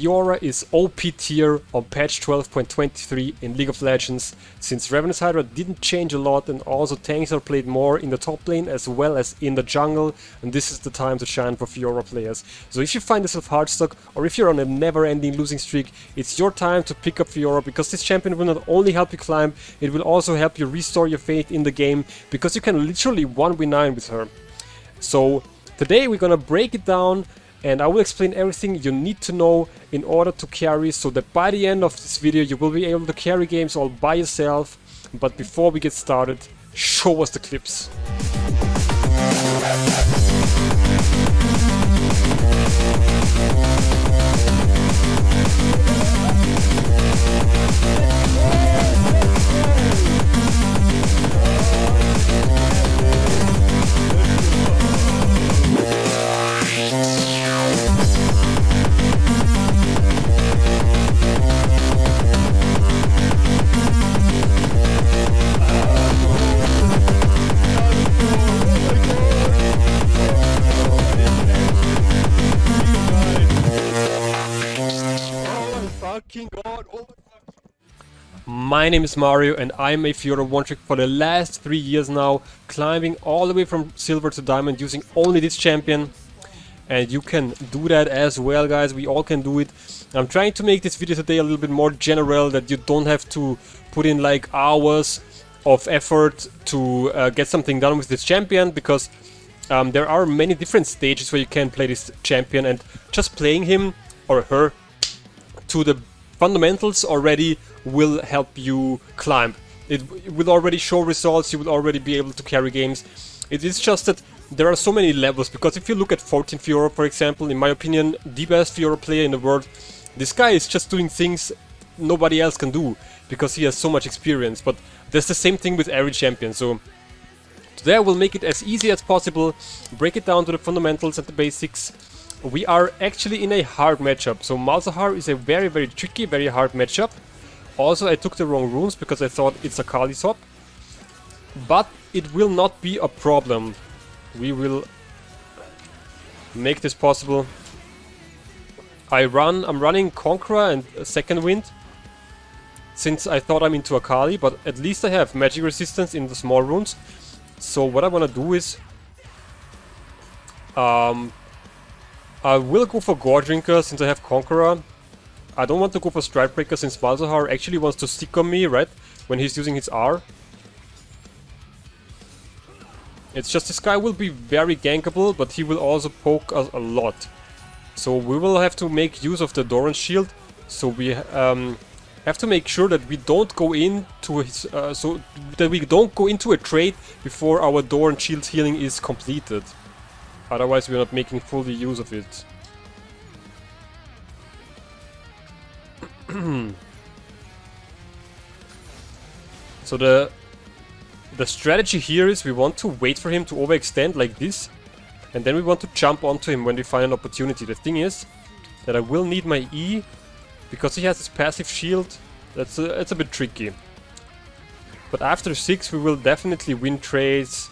Fiora is OP tier on patch 12.23 in League of Legends, since Ravenous Hydra didn't change a lot and also tanks are played more in the top lane as well as in the jungle, and this is the time to shine for Fiora players. So if you find yourself hard stuck or if you're on a never-ending losing streak, it's your time to pick up Fiora, because this champion will not only help you climb, it will also help you restore your faith in the game, because you can literally 1v9 with her. So today we're gonna break it down, and I will explain everything you need to know in order to carry, so that by the end of this video you will be able to carry games all by yourself. But before we get started, show us the clips. My name is Mario and I'm a Fiora one-trick for the last 3 years now, climbing all the way from silver to diamond using only this champion. And you can do that as well, guys, we all can do it. I'm trying to make this video today a little bit more general, that you don't have to put in like hours of effort to get something done with this champion, because there are many different stages where you can play this champion, and just playing him or her to the fundamentals already will help you climb. It will already show results, you will already be able to carry games. It is just that there are so many levels, because if you look at 14 Fiora, for example, in my opinion, the best Fiora player in the world, this guy is just doing things nobody else can do, because he has so much experience. But there's the same thing with every champion, so today I will make it as easy as possible, break it down to the fundamentals and the basics. We are actually in a hard matchup, so Malzahar is a very tricky, very hard matchup. Also, I took the wrong runes because I thought it's a Kali swap, but it will not be a problem. We will make this possible. I'm running Conqueror and Second Wind, since I thought I'm into Akali, but at least I have magic resistance in the small runes. So what I want to do is I will go for Gore Drinker since I have Conqueror. I don't want to go for Stridebreaker since Malzahar actually wants to stick on me, right, when he's using his R. It's just this guy will be very gankable, but he will also poke us a lot. So we will have to make use of the Doran's shield. So we have to make sure that we don't go into his, so that we don't go into a trade before our Doran shield healing is completed. Otherwise we're not making full use of it. So the strategy here is we want to wait for him to overextend like this, and then we want to jump onto him when we find an opportunity. The thing is that I will need my E, because he has his passive shield. It's a bit tricky. But after 6 we will definitely win trades.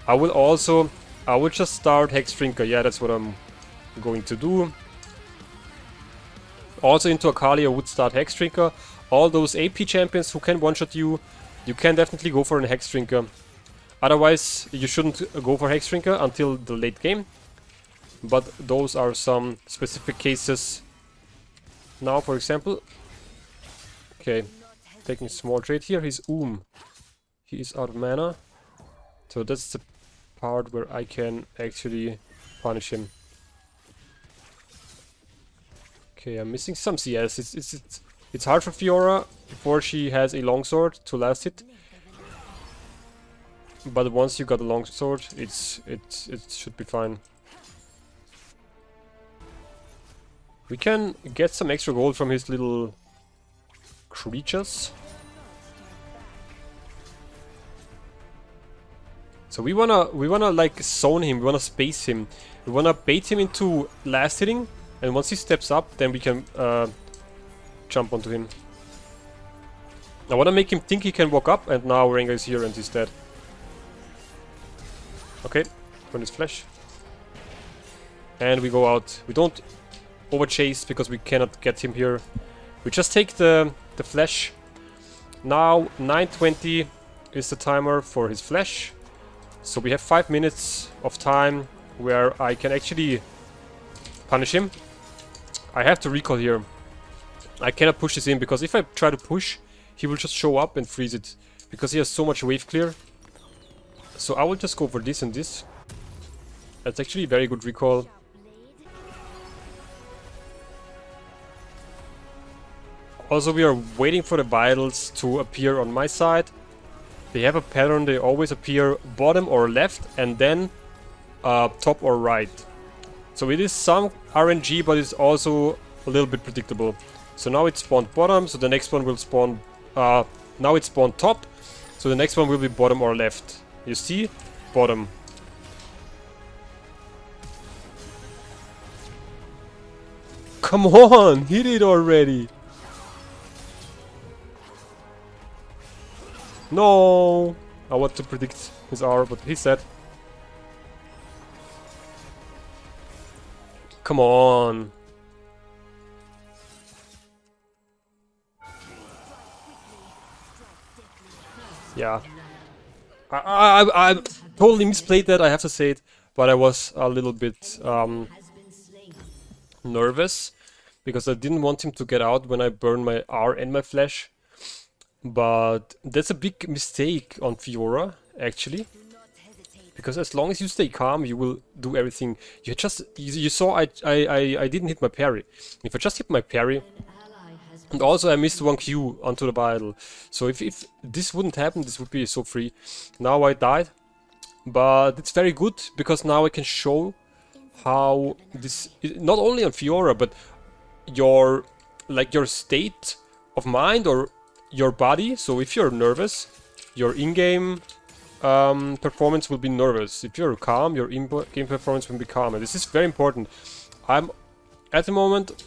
I will just start Hex Drinker. Yeah, that's what I'm going to do. Also into Akali I would start Hex Drinker. All those AP champions who can one-shot you, you can definitely go for a Hex Drinker. Otherwise you shouldn't go for Hex Drinker until the late game. But those are some specific cases. Now, for example, okay, taking a small trade here. He's he is out of mana, so that's the part where I can actually punish him. Okay, I'm missing some CS. It's hard for Fiora before she has a longsword to last hit. But once you got a longsword, it should be fine. We can get some extra gold from his little creatures. So we wanna like zone him, we wanna space him. We wanna bait him into last hitting, and once he steps up, then we can jump onto him. I wanna make him think he can walk up, and now Rengar is here and he's dead. Okay, burn his flesh. And we go out. We don't overchase because we cannot get him here. We just take the flash. Now 9:20 is the timer for his flash. So we have 5 minutes of time where I can actually punish him. I have to recall here. I cannot push this in because if I try to push, he will just show up and freeze it because he has so much wave clear. So I will just go for this and this. That's actually a very good recall. Also, we are waiting for the vitals to appear on my side. They have a pattern, they always appear bottom or left and then top or right. So it is some RNG, but it's also a little bit predictable. So now it spawned bottom, so the next one will spawn... now it spawned top, so the next one will be bottom or left. You see? Bottom. Come on! Hit it already! No! I want to predict his R, but he's dead. Come on! Yeah. I totally misplayed that, I have to say it. But I was a little bit nervous. Because I didn't want him to get out when I burned my R and my flash. But that's a big mistake on Fiora, actually. Because as long as you stay calm, you will do everything. You saw I didn't hit my parry. If I just hit my parry, and also I missed one Q onto the vital. So if this wouldn't happen, this would be so free. Now I died, but it's very good because now I can show how this not only on Fiora, but your state of mind or your body. So if you're nervous, your in-game performance will be nervous. If you're calm, your in-game performance will be calm. And this is very important. I'm at the moment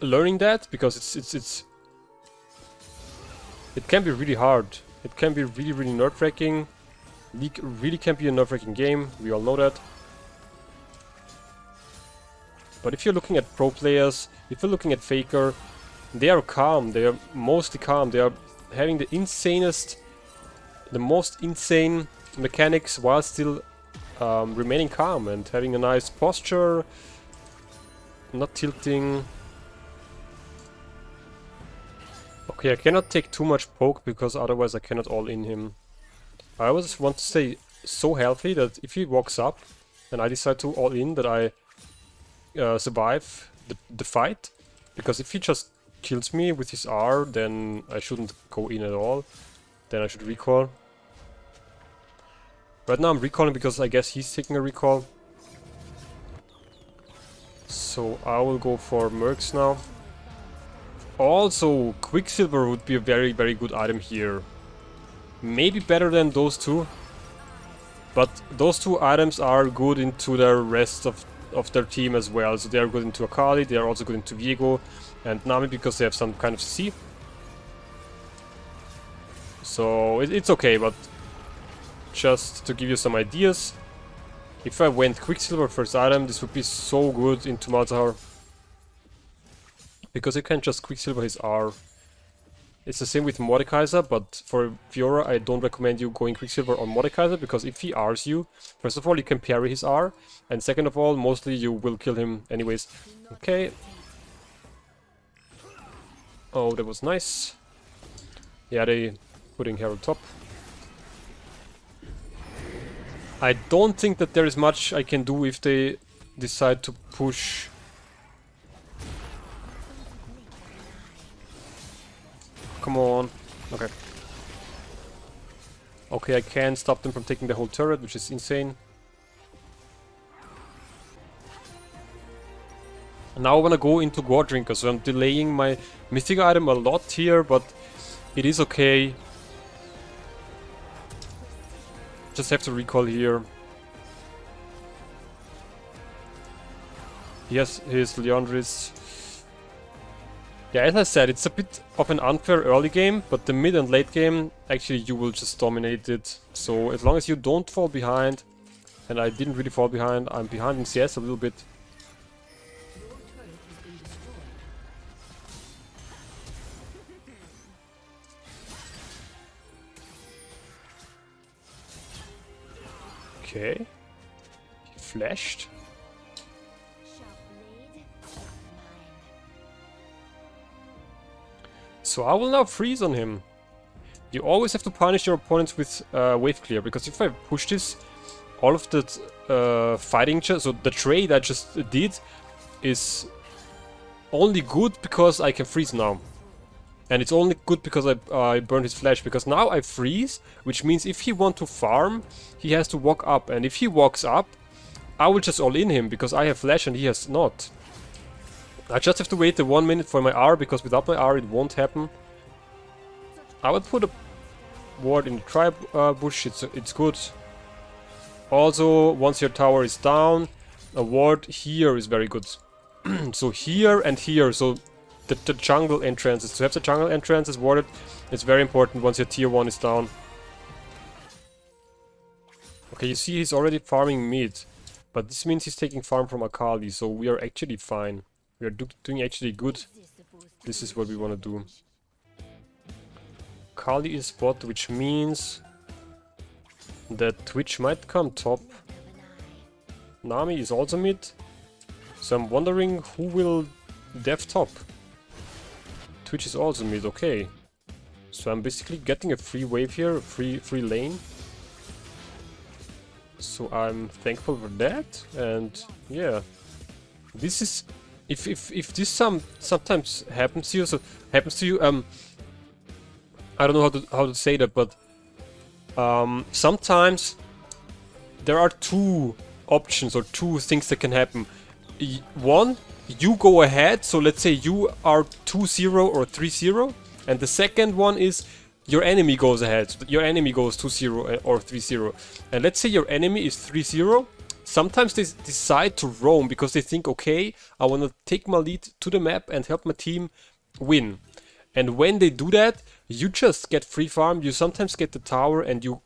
learning that because it can be really hard. It can be really nerve-wracking. League really can be a nerve-wracking game. We all know that. But if you're looking at pro players, if you're looking at Faker, they are calm. They are mostly calm. They are having the most insane mechanics while still remaining calm and having a nice posture, not tilting. Okay, I cannot take too much poke because otherwise I cannot all-in him. I always want to stay so healthy that if he walks up and I decide to all-in, that I survive the fight. Because if he just kills me with his R, then I shouldn't go in at all. Then I should recall. Right now I'm recalling because I guess he's taking a recall. So I will go for Mercs now. Also, Quicksilver would be a very good item here. Maybe better than those two. But those two items are good into the rest of their team as well. So they are good into Akali, they are also good into Viego and Nami because they have some kind of C. So it's okay, but just to give you some ideas, if I went Quicksilver first item, this would be so good into Malzahar. Because you can just Quicksilver his R. It's the same with Mordekaiser, but for Fiora I don't recommend you going Quicksilver on Mordekaiser, because if he Rs you, first of all you can parry his R, and second of all, mostly you will kill him anyways. Okay. Oh, that was nice. Yeah, they putting Herald top. I don't think that there is much I can do if they decide to push. Come on. Okay. Okay, I can stop them from taking the whole turret, which is insane. Now I wanna go into Gore Drinker, so I'm delaying my mythic item a lot here, but it is okay. Just have to recall here. Yes, here's Leandris. Yeah, as I said, it's a bit of an unfair early game, but the mid and late game, actually you will just dominate it. So as long as you don't fall behind, and I didn't really fall behind, I'm behind in CS a little bit. Okay. He flashed. So I will now freeze on him. You always have to punish your opponents with wave clear, because if I push this, all of that fighting, so the trade I just did is only good because I can freeze now. And it's only good because I burned his flash, because now I freeze, which means if he wants to farm, he has to walk up. And if he walks up, I will just all-in him, because I have flash and he has not. I just have to wait the 1 minute for my R, because without my R it won't happen. I would put a ward in the tribe bush, it's good. Also, once your tower is down, a ward here is very good. So here and here, so the jungle entrances, to have the jungle entrances warded, it's very important once your tier 1 is down. Okay, you see he's already farming mid, but this means he's taking farm from Akali, so we are actually fine. We are doing actually good. This is what we want to do. Akali is bot, which means that Twitch might come top. Nami is also mid, so I'm wondering who will dev top. Twitch is also mid, okay. So I'm basically getting a free wave here, a free lane. So I'm thankful for that, and yeah. This is if this sometimes happens to you, I don't know how to say that, but sometimes there are two options or two things that can happen. One, you go ahead, so let's say you are 2-0 or 3-0, and the second one is your enemy goes ahead, so your enemy goes 2-0 or 3-0. And let's say your enemy is 3-0, sometimes they decide to roam because they think, okay, I want to take my lead to the map and help my team win. And when they do that, you just get free farm, you sometimes get the tower, and you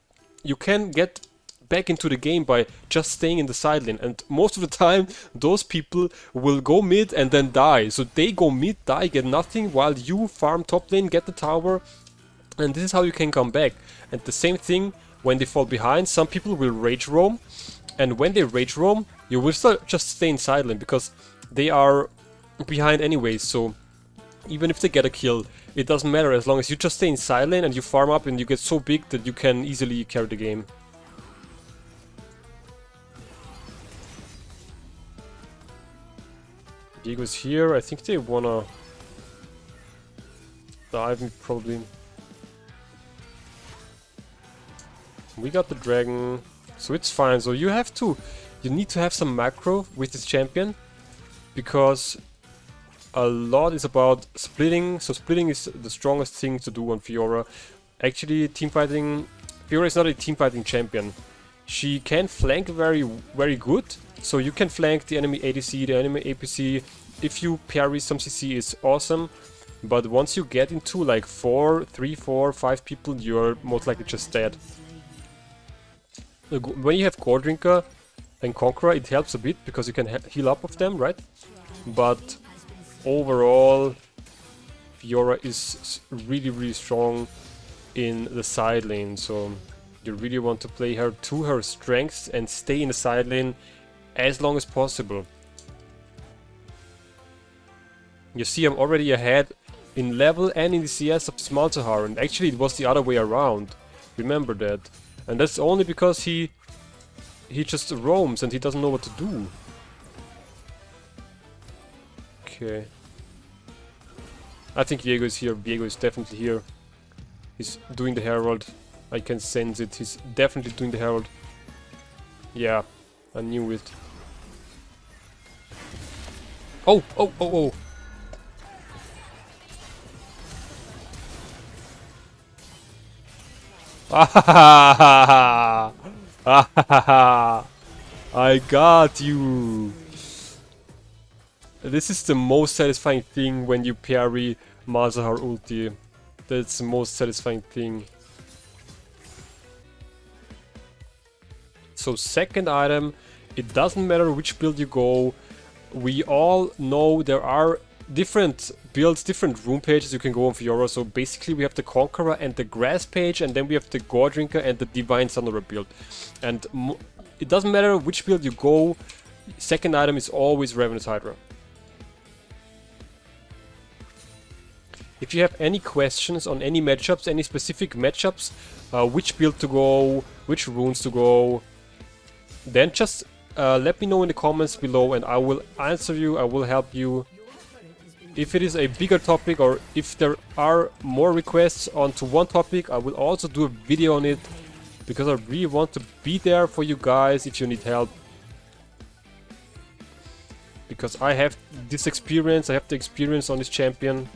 can get back into the game by just staying in the side lane. And most of the time, those people will go mid and then die. So they go mid, die, get nothing, while you farm top lane, get the tower, and this is how you can come back. And the same thing when they fall behind, some people will rage roam, and when they rage roam, you will still just stay in side lane because they are behind anyways. So even if they get a kill, it doesn't matter as long as you just stay in side lane and you farm up and you get so big that you can easily carry the game. Diego's here. I think they wanna dive me probably. We got the dragon, so it's fine. So you need to have some macro with this champion, because a lot is about splitting. So splitting is the strongest thing to do on Fiora. Actually, teamfighting, Fiora is not a teamfighting champion. She can flank very good. So you can flank the enemy ADC, the enemy APC. If you parry some CC, it's awesome. But once you get into like 3, 4, 5 people, you're most likely just dead. When you have Core Drinker and Conqueror, it helps a bit because you can heal up of them, right? But overall, Fiora is really strong in the side lane. So you really want to play her to her strengths and stay in the side lane as long as possible. You see, I'm already ahead in level and in the CS of this Malzahar, and actually it was the other way around. Remember that. And that's only because he just roams and he doesn't know what to do. Okay. I think Diego is here. Diego is definitely here. He's doing the Herald. I can sense it. He's definitely doing the Herald. Yeah, I knew it. Oh, oh, oh, oh. I got you. This is the most satisfying thing when you parry Malzahar ulti. That's the most satisfying thing. So second item, it doesn't matter which build you go. We all know there are different builds, different room pages you can go on Fiora. So basically we have the Conqueror and the Grass page, and then we have the Gore Drinker and the Divine Sunderer build. And it doesn't matter which build you go, second item is always Ravenous Hydra. If you have any questions on any matchups, any specific matchups, which build to go, which runes to go, then just let me know in the comments below and I will answer you, I will help you. If it is a bigger topic or if there are more requests onto one topic, I will also do a video on it, because I really want to be there for you guys if you need help. Because I have this experience, I have the experience on this champion,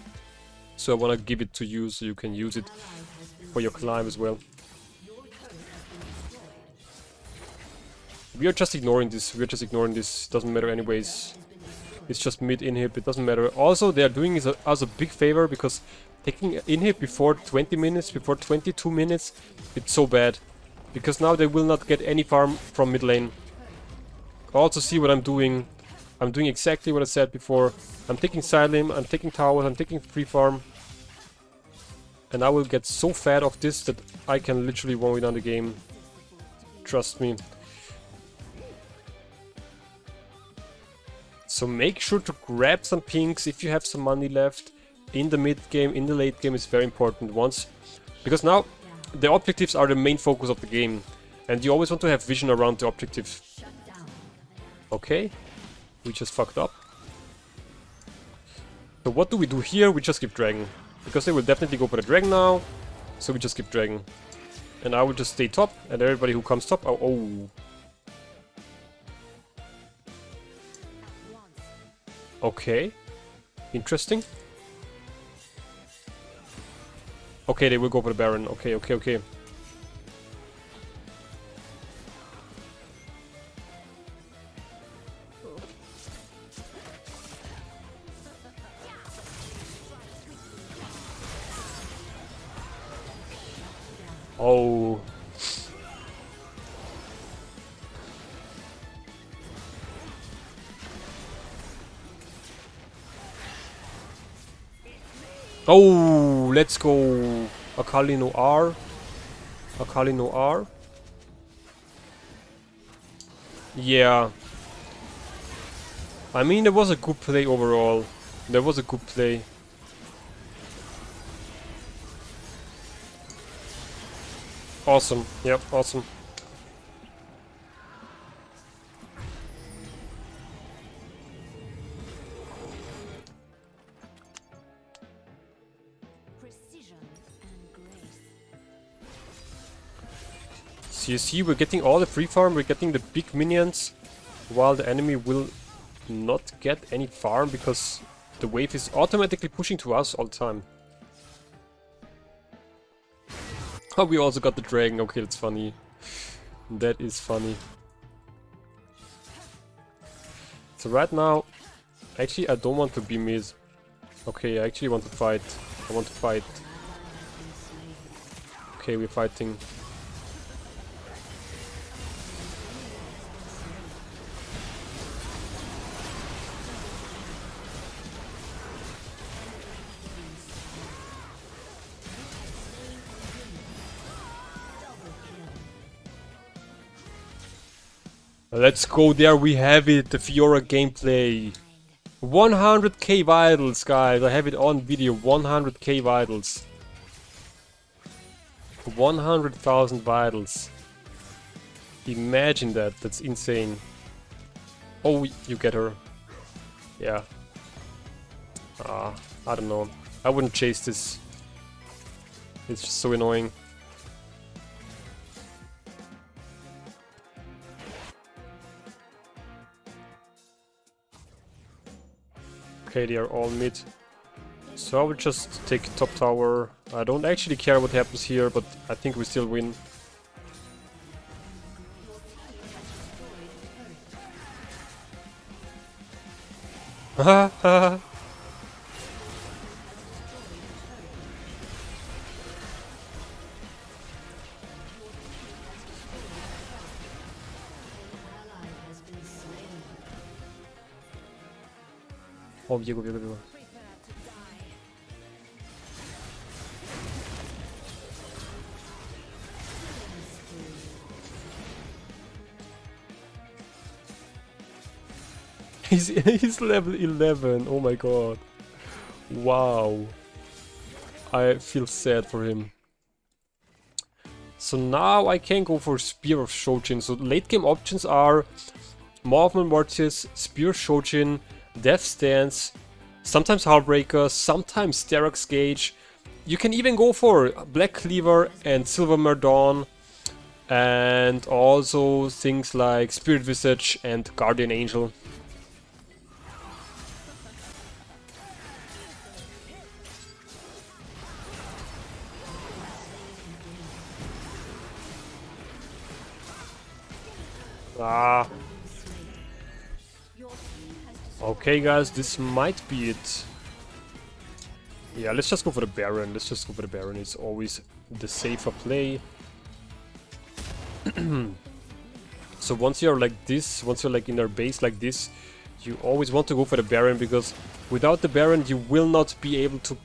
so I want to give it to you so you can use it for your climb as well. We are just ignoring this, doesn't matter anyways. It's just mid inhib, it doesn't matter. Also, they are doing us a big favor, because taking inhib before 20 minutes, before 22 minutes, it's so bad. Because now they will not get any farm from mid lane. Also see what I'm doing. I'm doing exactly what I said before. I'm taking side lane, I'm taking towers, I'm taking free farm. And I will get so fat of this that I can literally win on the game. Trust me. So make sure to grab some pinks if you have some money left in the mid game, in the late game is very important once. Because now the objectives are the main focus of the game. And you always want to have vision around the objective. Okay, we just fucked up. So what do we do here? We just keep dragging. Because they will definitely go for the dragon now. So we just keep dragging. And I will just stay top, and everybody who comes top... Oh. Okay. Interesting. Okay, they will go for the Baron. Okay, okay, okay. Oh. Oh, let's go. Akali no R. Akali no R. Yeah. I mean, there was a good play overall. There was a good play. Awesome. Yep, awesome. So you see, we're getting all the free farm, we're getting the big minions, while the enemy will not get any farm because the wave is automatically pushing to us all the time. Oh, we also got the dragon. Okay, that's funny. That is funny. So right now, actually I don't want to be mid. Okay, I actually want to fight. I want to fight. Okay, we're fighting. Let's go, there we have it, the Fiora gameplay. 100k vitals, guys, I have it on video, 100k vitals. 100,000 vitals. Imagine that, that's insane. Oh, you get her. Yeah. I don't know. I wouldn't chase this. It's just so annoying. Okay, they are all mid. So I will just take top tower. I don't actually care what happens here, but I think we still win. Haha. Oh, biegł. He's level 11. Oh my god. Wow. I feel sad for him. So now I can go for Spear of Shojin. So late game options are Movement Mortis, Spear of Shojin, Death Stance, sometimes Heartbreaker, sometimes Sterak's Gauge. You can even go for Black Cleaver and Silver Mardon, and also things like Spirit Visage and Guardian Angel. Ah. Okay guys, this might be it. Yeah, let's just go for the Baron. Let's just go for the Baron. It's always the safer play. So once you're like this, once you're like in their base like this, you always want to go for the Baron, because without the Baron you will not be able to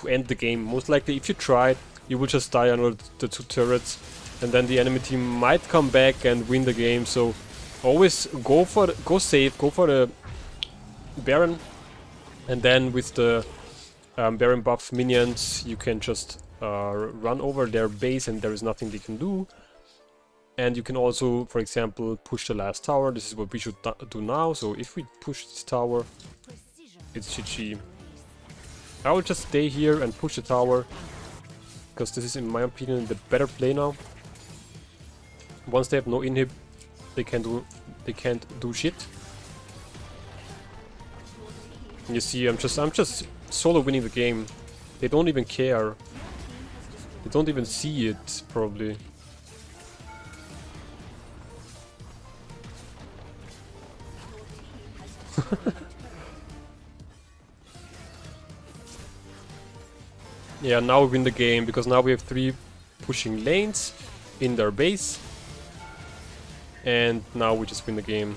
end the game. Most likely if you try, you will just die under the 2 turrets, and then the enemy team might come back and win the game. So always go safe, go for the Baron, and then with the Baron buff minions you can just run over their base and there is nothing they can do. And you can also, for example, push the last tower. This is what we should do now. So if we push this tower, it's GG. I will just stay here and push the tower, because this is, in my opinion, the better play now. Once they have no inhib, they can't do shit. And you see, I'm just solo winning the game. They don't even care. They don't even see it, probably. Yeah, now we win the game, because now we have 3 pushing lanes in their base, and now we just win the game.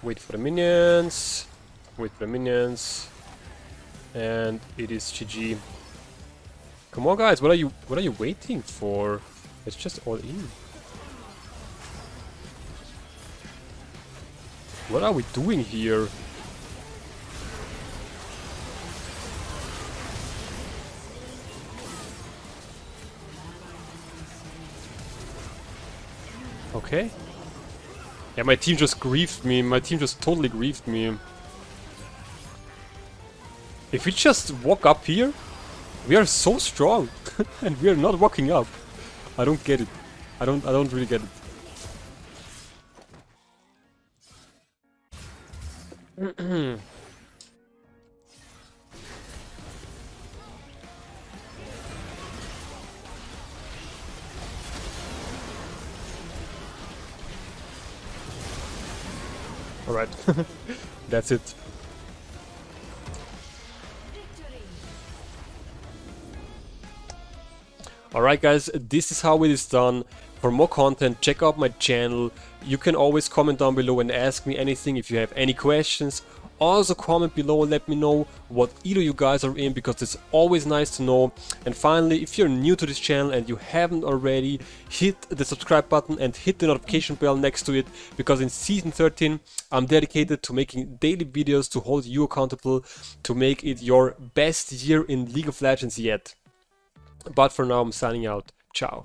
Wait for the minions, wait for the minions, and it is GG. Come on guys, what are you waiting for? It's just all in. What are we doing here? Okay. Yeah, my team just griefed me. My team just totally griefed me. If we just walk up here, we are so strong, and we are not walking up. I don't get it. I don't really get it. Alright, that's it. Alright guys, this is how it is done. For more content, check out my channel. You can always comment down below and ask me anything if you have any questions. Also comment below and let me know what elo you guys are in, because it's always nice to know. And finally, if you're new to this channel and you haven't already, hit the subscribe button and hit the notification bell next to it, because in season 13 I'm dedicated to making daily videos to hold you accountable, to make it your best year in League of Legends yet. But for now I'm signing out. Ciao.